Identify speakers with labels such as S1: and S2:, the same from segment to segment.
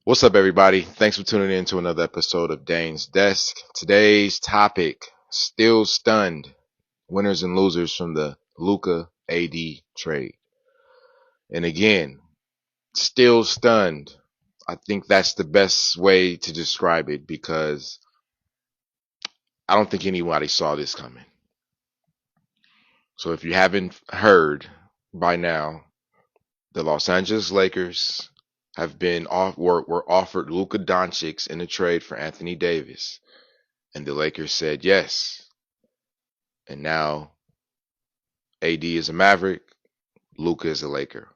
S1: What's up, everybody? Thanks for tuning in to another episode of Dane's Desk. Today's topic, still stunned, winners and losers from the Luka AD trade. And again, still stunned. I think that's the best way to describe it because I don't think anybody saw this coming. So if you haven't heard by now, the Los Angeles Lakers have been were offered Luka Doncic in a trade for Anthony Davis. And the Lakers said yes. And now AD is a Maverick, Luka is a Laker.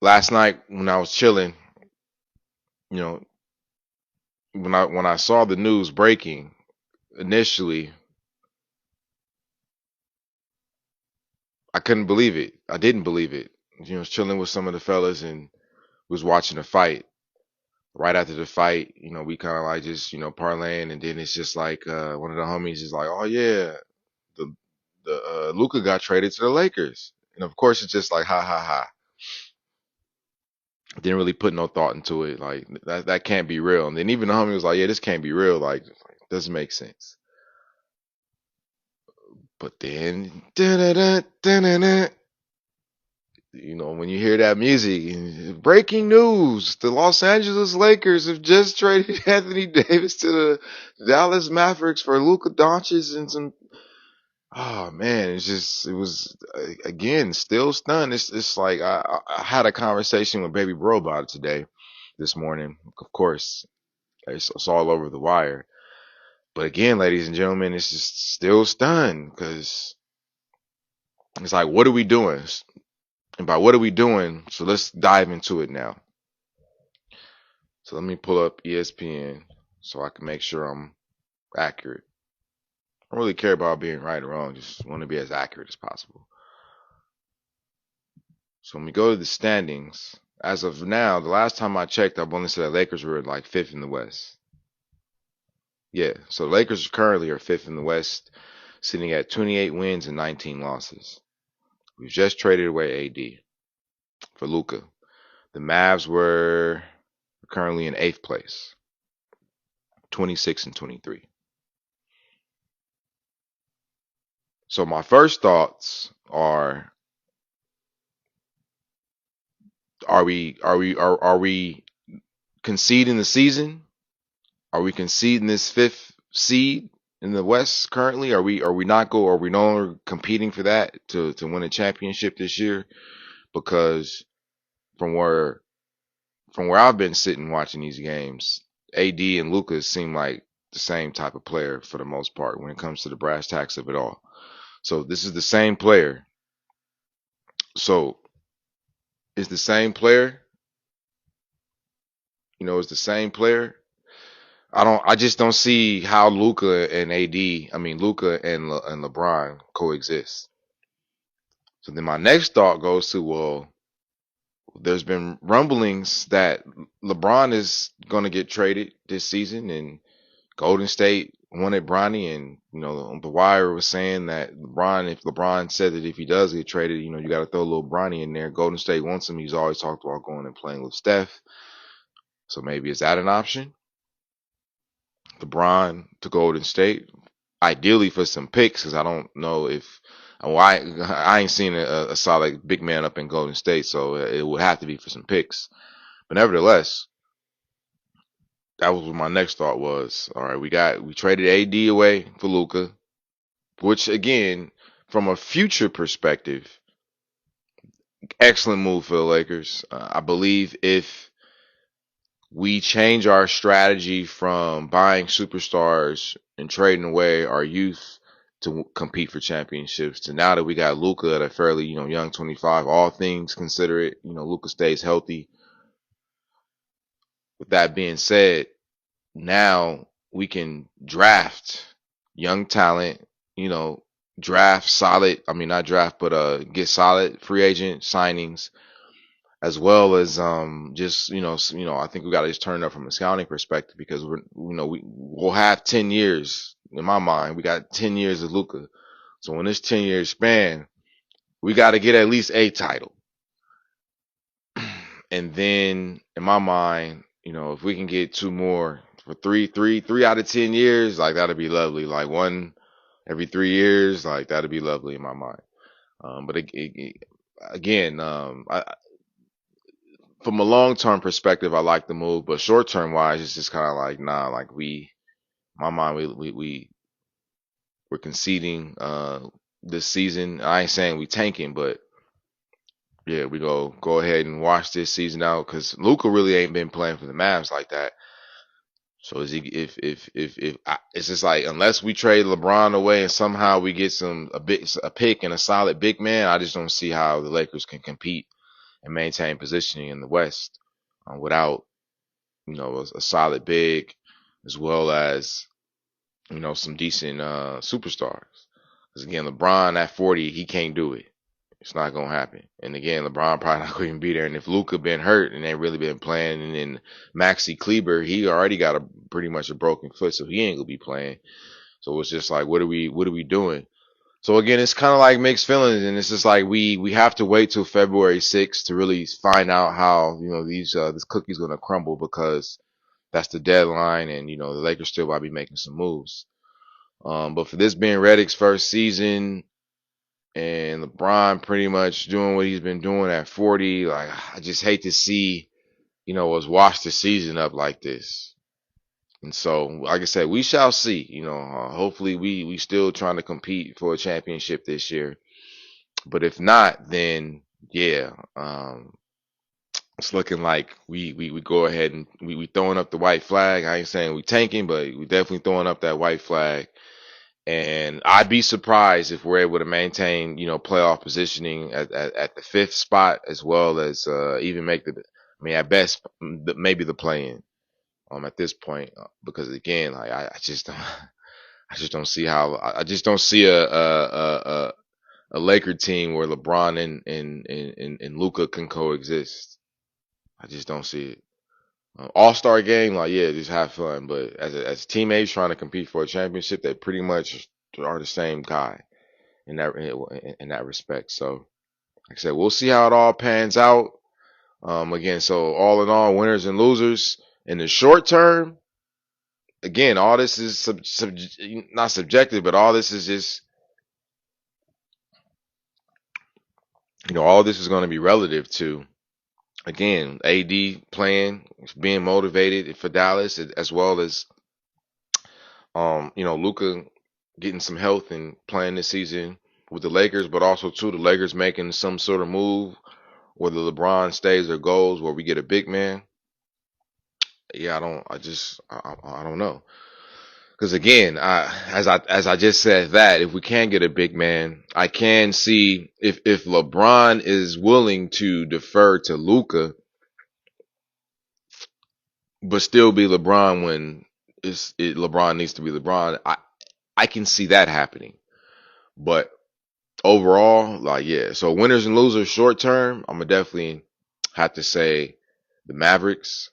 S1: Last night when I was chilling, you know, when I saw the news breaking, initially I couldn't believe it. I didn't believe it. I was chilling with some of the fellas and was watching the fight. Right after the fight, we kind of like just, parlaying, and then it's just like one of the homies is like, "Oh yeah, the Luka got traded to the Lakers," and of course it's just like, ha ha ha. Didn't really put no thought into it. Like that can't be real. And then even the homie was like, "Yeah, this can't be real. Like, doesn't make sense." But then, when you hear that music, breaking news: the Los Angeles Lakers have just traded Anthony Davis to the Dallas Mavericks for Luka Doncic and some. Oh man, it was again still stunned. It's like I had a conversation with Baby Bro about it today, this morning. Of course, it's all over the wire. But again, ladies and gentlemen, it's just still stunned because it's like, what are we doing? And by what are we doing? So let's dive into it now. So let me pull up ESPN so I can make sure I'm accurate. I don't really care about being right or wrong. Just want to be as accurate as possible. So when we go to the standings, as of now, the last time I checked, I've only said the Lakers were like fifth in the West. Yeah, so the Lakers currently are fifth in the West, sitting at 28 wins and 19 losses. We've just traded away AD for Luka. The Mavs were currently in eighth place, 26 and 23. So my first thoughts are we conceding the season? Are we conceding this fifth seed in the West currently? Are we are we no longer competing for that to win a championship this year? Because from where I've been sitting watching these games, AD and Luka seem like the same type of player for the most part when it comes to the brass tacks of it all. So this is the same player. So it's the same player. It's the same player. I just don't see how Luka and LeBron coexist. So then my next thought goes to, well, there's been rumblings that LeBron is going to get traded this season, and Golden State wanted Bronny, and the Wire was saying that if LeBron said that if he does get traded, you got to throw a little Bronny in there. Golden State wants him. He's always talked about going and playing with Steph. So maybe is that an option? LeBron to Golden State, ideally for some picks, because I don't know if I ain't seen a solid big man up in Golden State, so it would have to be for some picks. But nevertheless, that was what my next thought was. All right, we traded AD away for Luka, which again, from a future perspective, excellent move for the Lakers. I believe if we change our strategy from buying superstars and trading away our youth to compete for championships to now that we got Luka at a fairly, young 25, all things considered, Luka stays healthy. With that being said, now we can draft young talent, draft solid, not draft, but get solid free agent signings, as well as just I think we got to just turn it up from a scouting perspective, because we'll have 10 years in my mind. We got 10 years of Luka, so in this 10-year span, we got to get at least a title. And then in my mind, if we can get two more for three out of 10 years, like that'd be lovely. Like one every 3 years, like that'd be lovely in my mind. But again, from a long term perspective, I like the move, but short term wise, it's just kind of like nah. Like my mind, we're conceding this season. I ain't saying we tanking, but yeah, we go ahead and watch this season out because Luka really ain't been playing for the Mavs like that. So is he? If it's just like unless we trade LeBron away and somehow we get a pick and a solid big man, I just don't see how the Lakers can compete and maintain positioning in the West without a solid big as well as some decent superstars. Because again, LeBron at 40, he can't do it. It's not gonna happen. And again, LeBron probably not gonna be there. And if Luka been hurt and ain't really been playing, and then Maxi Kleber, he already got pretty much a broken foot, so he ain't gonna be playing. So it's just like, what are we doing? So again, it's kind of like mixed feelings, and it's just like we have to wait till February 6th to really find out how this cookie's gonna crumble because that's the deadline, and the Lakers still might be making some moves. But for this being Redick's first season and LeBron pretty much doing what he's been doing at 40, like I just hate to see, us wash the season up like this. And so, like I said, we shall see. Hopefully we still trying to compete for a championship this year. But if not, then yeah, it's looking like we go ahead and we throwing up the white flag. I ain't saying we tanking, but we definitely throwing up that white flag. And I'd be surprised if we're able to maintain, playoff positioning at the fifth spot, as well as even make at best, maybe the play-in. At this point, because again, like I just don't see how I just don't see a Laker team where LeBron and Luka can coexist. I just don't see it. All-star game, like yeah, just have fun. But as teammates trying to compete for a championship, they pretty much are the same guy in that respect. So, like I said, we'll see how it all pans out. Again, so all in all, winners and losers in the short term. Again, all this is not subjective, but all this is just all this is going to be relative to. Again, AD playing, being motivated for Dallas, as well as Luka getting some health and playing this season with the Lakers, but also too the Lakers making some sort of move, whether LeBron stays or goes, where we get a big man. Yeah, I don't know. Because again, as I just said that if we can get a big man, I can see if LeBron is willing to defer to Luka, but still be LeBron when LeBron needs to be LeBron. I can see that happening, but overall, like yeah. So winners and losers short term, I'm gonna definitely have to say the Mavericks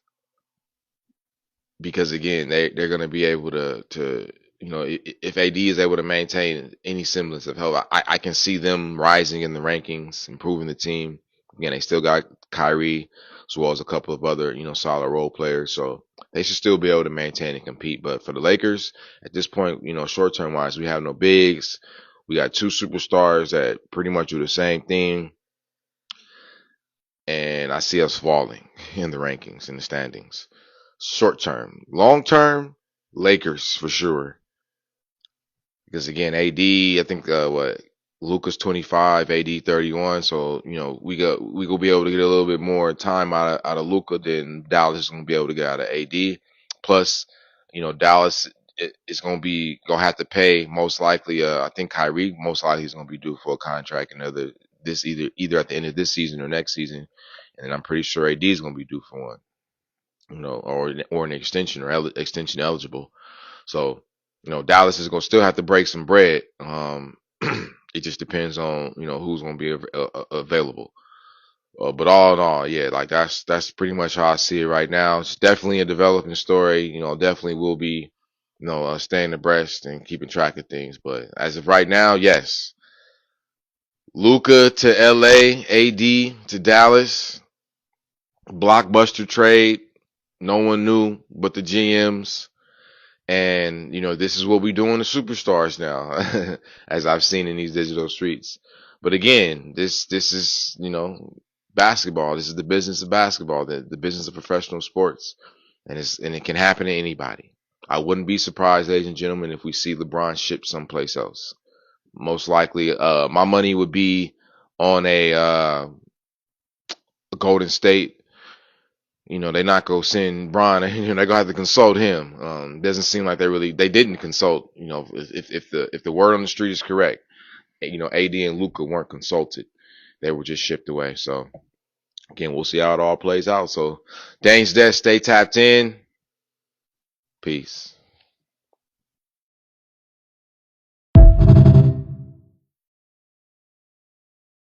S1: because again, they're gonna be able to if AD is able to maintain any semblance of health, I can see them rising in the rankings, improving the team. Again, they still got Kyrie as well as a couple of other solid role players, so they should still be able to maintain and compete. But for the Lakers at this point, short term wise, we have no bigs. We got two superstars that pretty much do the same thing. And I see us falling in the rankings, in the standings. Short term. Long term, Lakers for sure. Because again, AD, I think Luka's 25, AD 31. So, we gonna be able to get a little bit more time out of Luka than Dallas is gonna be able to get out of AD. Plus, Dallas is gonna have to pay most likely. I think Kyrie most likely is gonna be due for a contract either at the end of this season or next season, and I'm pretty sure AD is gonna be due for one. Or an extension or extension eligible. So, Dallas is gonna still have to break some bread. It just depends on who's gonna be available. But all in all, yeah, like that's pretty much how I see it right now. It's definitely a developing story. Definitely will be, staying abreast and keeping track of things. But as of right now, yes, Luka to LA, AD to Dallas. blockbuster trade. No one knew but the GMs. And, this is what we doing to superstars now, as I've seen in these digital streets. But again, this is, basketball. This is the business of basketball, the business of professional sports. And it can happen to anybody. I wouldn't be surprised, ladies and gentlemen, if we see LeBron shipped someplace else. Most likely, my money would be on a Golden State. They not go send Bron. They're gonna have to consult him. Doesn't seem like they didn't consult. If the word on the street is correct, AD and Luka weren't consulted. They were just shipped away. So again, we'll see how it all plays out. So Dane's Desk, stay tapped in. Peace.